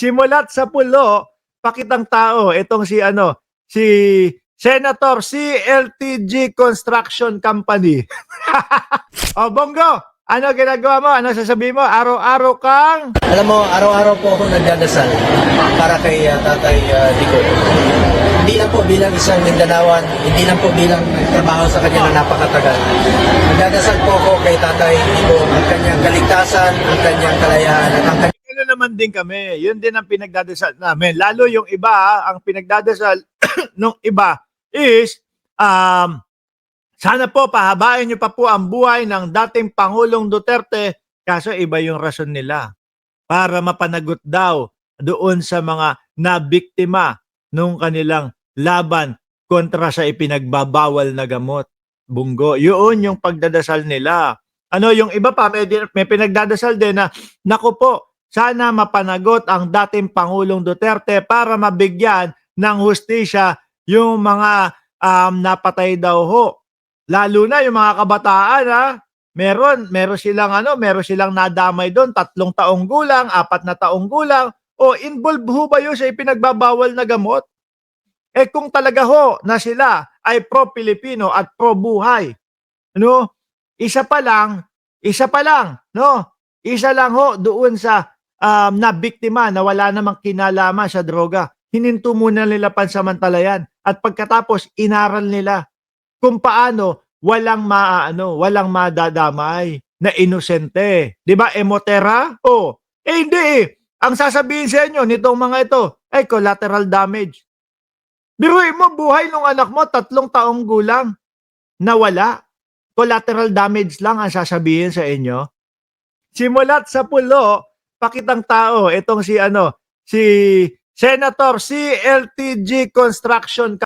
Simulat sa pulo, pakitang tao. Itong si si Senator CLTG Construction Company. O Bongo, ano ginagawa mo? Ano sasabihin mo? Araw-araw kang... Alam mo, araw-araw po ako nagdadasal para kay Tatay Dico. Hindi lang po bilang isang Mindanaoan, hindi lang po bilang trabaho sa kanya na napakatagal. Nagdadasal po ako kay Tatay Dico, ang kanyang kaligtasan, ang kanyang kalayaan, at ang kanyang... Ano naman din kami. Yun din ang pinagdadasal namin. Lalo yung iba, ang pinagdadasal nung iba is sana po pahabain niyo pa po ang buhay ng dating Pangulong Duterte, kaso iba yung rason nila. Para mapanagot daw doon sa mga nabiktima nung kanilang laban kontra sa ipinagbabawal na gamot. Bunggo. Yun yung pagdadasal nila. Yung iba pa, may pinagdadasal din na, naku po, sana mapanagot ang dating Pangulong Duterte para mabigyan ng hustisya yung mga napatay daw ho. Lalo na yung mga kabataan, meron silang nadamay doon, 3 taong gulang, 4 na taong gulang, o involved ho ba yun sa ipinagbabawal na gamot? Kung talaga ho na sila ay pro-Pilipino at pro-buhay, isa pa lang, isa lang ho doon sa na biktima na wala namang kinalaman sa droga. Hininto muna nila pansamantala yan. At pagkatapos, inaral nila kung paano walang madadamay na inosente. Di ba, emotera? Hindi. Ang sasabihin sa inyo nitong mga ito ay collateral damage. Biruin mo, buhay ng anak mo, 3 taong gulang, nawala. Collateral damage lang ang sasabihin sa inyo. Simulat sa pulo, pakitang tao. Itong si Senator CLTG Construction